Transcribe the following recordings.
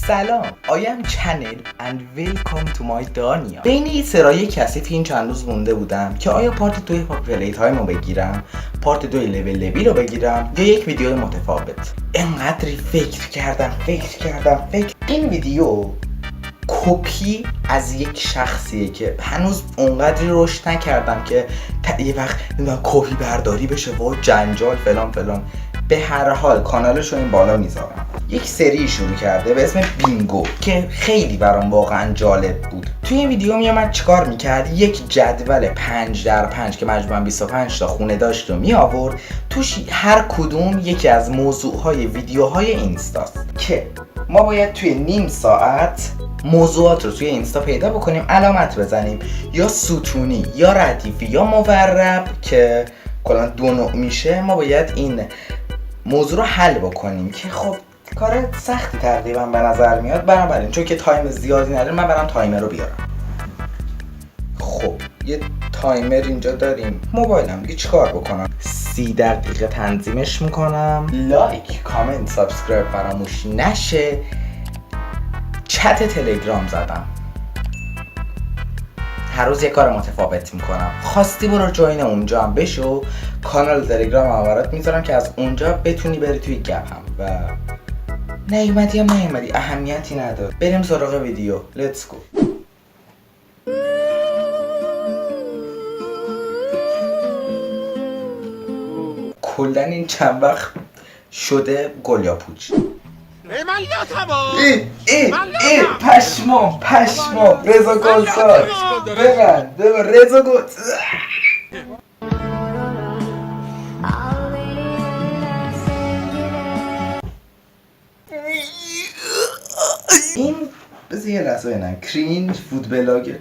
سلام I am channel and welcome to my دانیا. بین این سرای کثیف این چند روز مونده بودم که آیا پارت 2 پلی تایم رو بگیرم، پارت 2 لول رو بگیرم یا یک ویدیو متفاوت. انقدری فکر کردم این ویدیو کپی از یک شخصیه که هنوز اونقدری رشد نکردم که یه وقت کپی برداری بشه و جنجال فلان. به هر حال کانالش رو این بالا میذارم. یک سری شروع کرده به اسم بینگو که خیلی برام واقعا جالب بود. توی این ویدیو میامد چیکار میکرد؟ یک جدول 5x5 که مجموعاً 25 تا خونه داشت و می آورد توش هر کدوم یکی از موضوعهای ویدیوهای اینستاست که ما باید توی نیم ساعت موضوعات رو توی اینستا پیدا بکنیم، علامت بزنیم، یا ستونی یا ردیفی یا مورب که کلا دو نوع میشه. ما باید این موضوع رو حل بکنیم که خب کار سختی تقریبا به نظر میاد. بنابراین چون که تایم زیادی نداریم من برم تایمر رو بیارم. خب یه تایمر اینجا داریم. موبایلم دیگه چیکار بکنم؟ 30 دقیقه تنظیمش میکنم. لایک، کامنت، سابسکرایب فراموش نشه. چت تلگرام زدم، هر روز یه کار متفاوت میکنم. خواستی برو جوین اونجا هم بشو. کانال تلگرام هم برات میذارم که از اونجا بتونی بری توی گپ هم. و نیومدی اهمیتی نداره. بریم سراغ ویدیو. لیتس گو. کلا این چند وقت شده گل یا پوچ. پشمام رضا گلسار ببن رضا گل. این بذار یه لحظه ببینم. کرینج فود بلاگر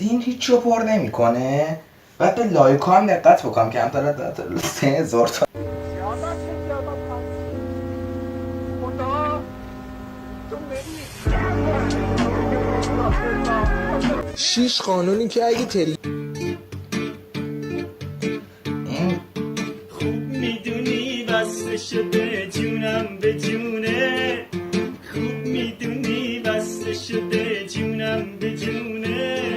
این هیچ رو پر نمی کنه. باید به لایک هم دقت بکنم که همطور 3000 تا 6 قانونی که اگه خوب میدونی بسته شده جونم به جونه، خوب میدونی بسته شده جونم به جونه.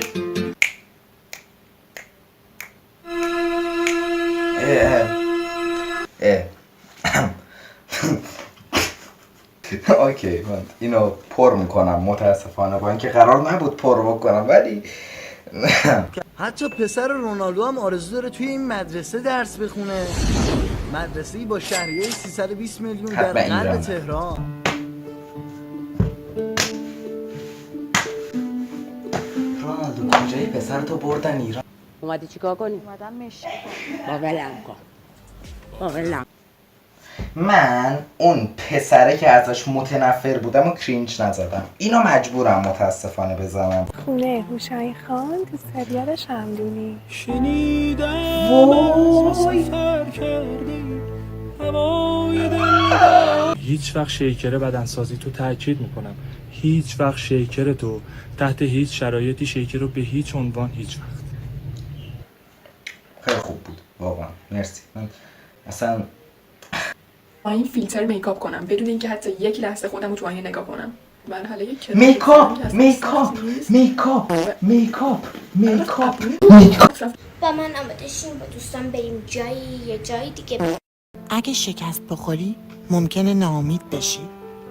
اوکی من اینو پر میکنم متاسفانه، با اینکه قرار نبود پر بکنم ولی حتی پسر رونالدو هم آرزو داره توی این مدرسه درس بخونه. مدرسه‌ای با شهریه 320 میلیون در قلب تهران. رونالدو کجای پسرتو بردن ایران؟ اومدی چیکار کنی؟ اومدم مشت با ولم. من اون پسره که ازش متنفر بودم و کرینج نزدم. اینو مجبورم متاسفانه بزنم. خونه هوشنگ خان تو سریال شمدونی. شنیدم سفر کردی هوای دل. هیچ وقت شیکر بدنسازی تو تاکید میکنم، هیچ وقت شیکر تو تحت هیچ شرایطی شیکر رو به هیچ عنوان هیچ وقت. خیلی خوب بود واقعا، مرسی. من اصلا با این فیلتر میکاپ کنم بدون اینکه حتی یک لحظه خودم رو تو آینه نگاه کنم. مرحله یک میکاپ. با من آماده شیم با دوستان بریم یه جایی دیگه. اگه شکست بخوری ممکنه ناامید بشی،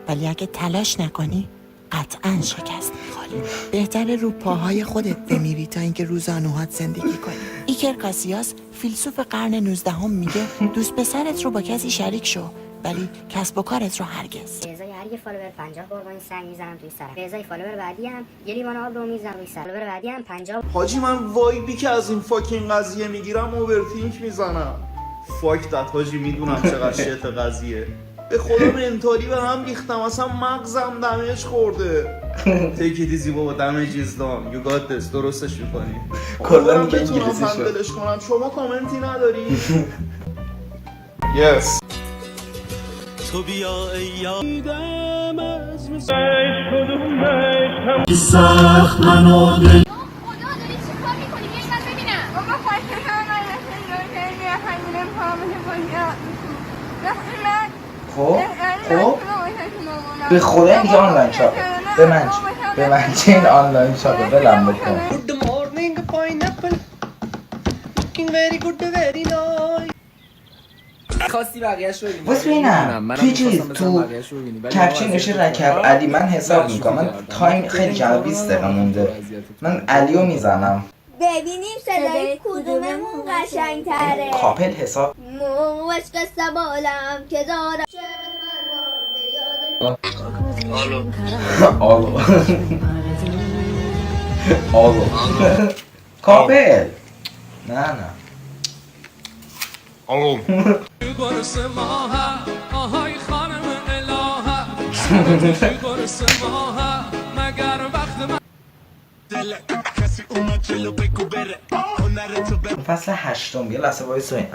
ولی اگه تلاش نکنی قطعاً شکست میخوری. بهتره رو پاهای خودت بمیری تا اینکه رو زانوهات زندگی کنی. ایکر کاسیاس فیلسوف قرن 19 میگه دوست پسرت رو با کسی شریک شو ولی کسب و کارت رو هرگز. به ازای هر یه فالوور 50 قربانی سنگ میزنم توی سرم. به ازای فالوور بعدی هم یه لیوان آب رو میزنم روی سرم. فالوور بعدی هم 50. حاجی من وایبی که از این فاکین قضیه میگیرم اوورتینک میزنم. فاک دت حاجی، میدونم چقدر شیط قضیه. به خدا منتالی به هم ریختم، اصلا مغزم دمیج خورده. تیک ایت ایزی بابا، دمیج ایز دان. یو گات دس. درستش میکنی. کلا میگه انگلیسی شد. هندلش کنم. شما کامنتی نداری؟ یس. تو بیا ای یادم از سخت منو خدا داری چی کار میکنی؟ یه شد ببینم بابا خواهی خب به خدا این دیگه آنلاین شاپه. به من چه این آنلاین شاپه ولم بکن. خواستی بقیه‌اش رو ببینی؟ بس ببینم توی چیز تو کپچین نوشه رکب علی من حساب میکنم. من تایم خیلی کمه 20 دقیقه مونده. من علیو میزنم. ببینیم صدای کدوممون قشنگ‌تره. کاپل حساب موش قصه بالم که دارم آلو آلو کاپل نه آلو فصل 8 یه لحظه وایس اینا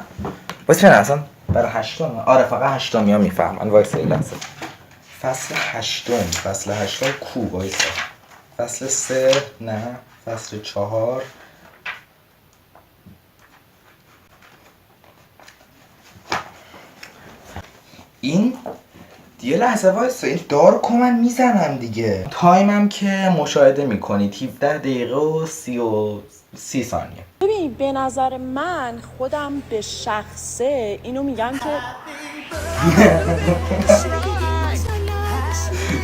وایس اصلا برای 8 آره فقط 8 ها میفهمن وایس این لحظه فصل 8 کو وایس فصل 3 نه فصل 4 این یه لحظه وایسا این دار کو من میزنم دیگه تایمم که مشاهده میکنید 17 دقیقه و 30 ثانیه. ببین به نظر من خودم به شخصه اینو میگم که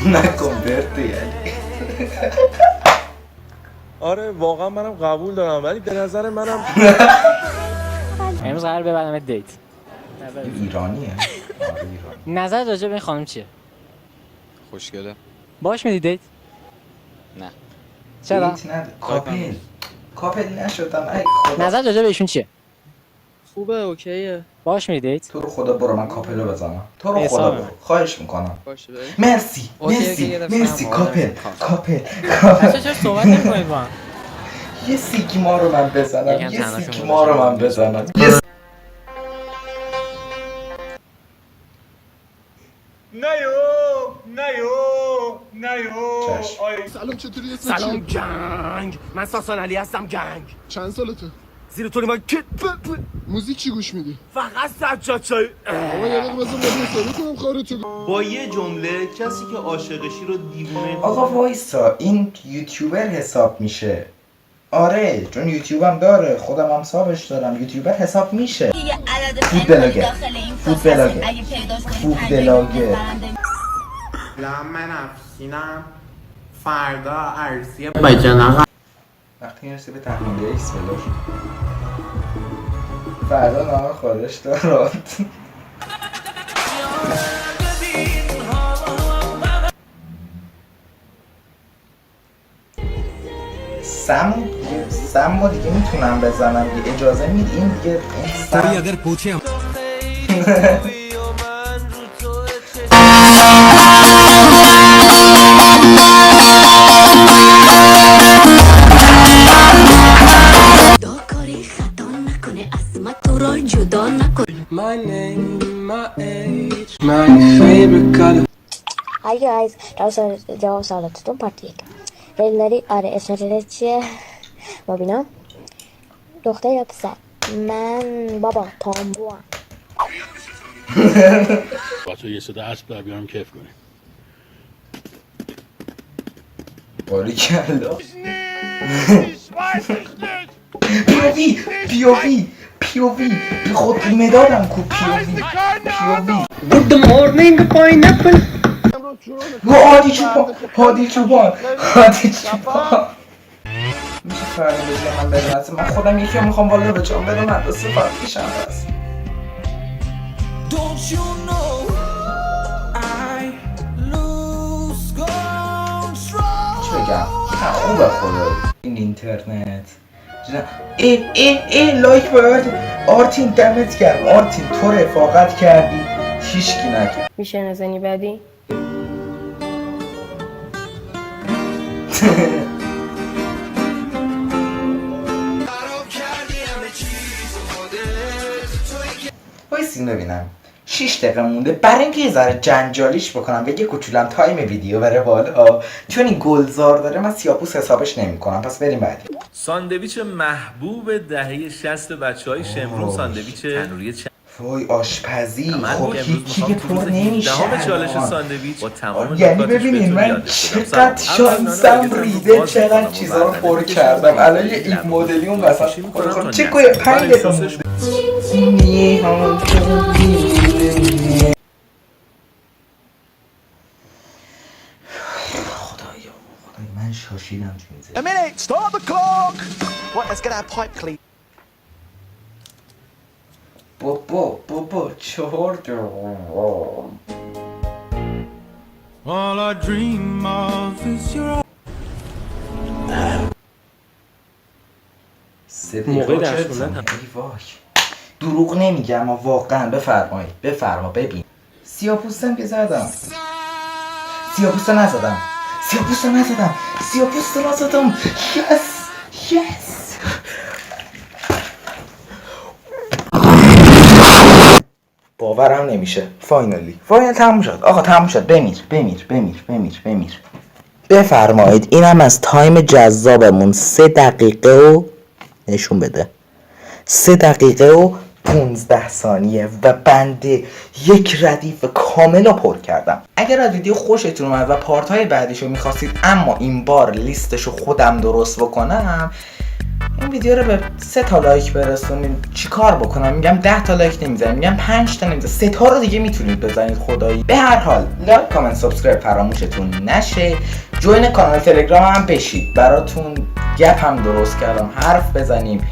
نکن برده یعنی آره واقعا منم قبول دارم ولی به نظر منم امروز قرار ببرم دیت. این ایرانیه. نظر راجع به این خانم چیه؟ خوشگله. باش میدی دیت؟ نه. چرا؟ دیت نده. کاپل نشدم ای خدا. نظر راجع به ایشون چیه؟ خوبه اوکیه. باش میدی دیت؟ تو رو خدا برو من کاپلو بزنم. تو رو خدا برو. خواهش میکنم. باشه مرسی کاپل. بچه چرا صحبت نمی‌کنید با هم؟ یه سیگما رو من بزنم. سلام چطوری؟ سلام گنگ. من ساسان علی هستم گنگ. چند سالته؟ زیر توری من موزیک چی گوش میدی؟ فقط سجاد چای. آقا یه دقیقه بذار من حسابی کنم خارتو. با یه جمله کسی که عاشقشی رو دیوونه آقا وایسا این یوتیوبر حساب میشه. آره چون یوتیوبم داره خودم هم حسابش دارم یوتیوبر حساب میشه. فود بلاگر من افسینم فردا عرصی وقتی میرسی به تحمیل ایکس بلاش فردا نامه خودش دارد. سم دیگه میتونم بزنم دیگه اجازه میدی این دیگه سم Hi guys, جواب سوالاتتون پارت 1. ریل داری؟ آره. اسم ریلت چیه؟ مبینا؟ دختر یا پسر؟ من بابا تامبو هم. بچه یه صدا اسب بر بیارم کیف کنیم. باریکلا پیووی بی خود مدادم کو پیووی Good morning pineapple. هادی چوبان میشه فردا بگه من برم من خودم یکی میخوام والا به جام برم مدرسه فرد پیشم هست. چه بگم خوبه خدا این اینترنت لایک باید آرتین دمت گرم. آرتین تو رفاقت کردی هیچکی نکرد. میشه نزنی بعدی؟ وایسین ببینم 6 دقیقه مونده برای اینکه یه ذره جنجالیش بکنم و یه کوچولم تایم ویدیو بره بالا چون این گلزار داره من سیاپوس حسابش نمی‌کنم. پس بریم بعدی. ساندویچ محبوب دهه 60 بچهای شمرون ساندویچ تنوری وای آشپزی من خب امروز هیچی که می‌خوام تو پر روز نمیشه 17 چالش الان. ساندویچ با تمام یعنی نکاتش ببینید بهتون من یادت بدم. چقدر سلام. شانسم اول ریده باز چقدر می‌کنم چیزا رو و پر بعد کردم نمی‌کنم. الان یه این مدلی اون وسط می‌کنم تا چه نصف. کوه 5 برای دقیقه سسش خدایا من شاشیدم تو این A minute, stop the clock! Right, let's get our pipe clean. بابا 4 دقیقه All I dream of is your موقع درس خوندن دروغ نمیگم اما واقعا بفرما ببین سیاه‌پوستم که زدم سیاه‌پوستو نزدم یس باورم نمیشه فاینال تموم شد آقا تموم شد بمیر بفرمایید اینم از تایم جذابمون 3 دقیقه و نشون بده 3 دقیقه و 15 ثانیه و بنده یک ردیف کامل رو پر کردم. اگر از ویدیو خوشتون اومد و پارت های بعدیشو میخواستید اما این بار لیستشو خودم درست بکنم این ویدیو رو به 3 تا لایک برسونید چی کار بکنم؟ میگم 10 تا لایک نمیزنم میگم 5 تا نمیزنم 3 تا رو دیگه میتونید بزنید خدایی. به هر حال لایک کامنت سابسکرایب فراموشتون نشه. جوین کانال تلگرام هم بشید براتون گپ هم درست کردم حرف بزنیم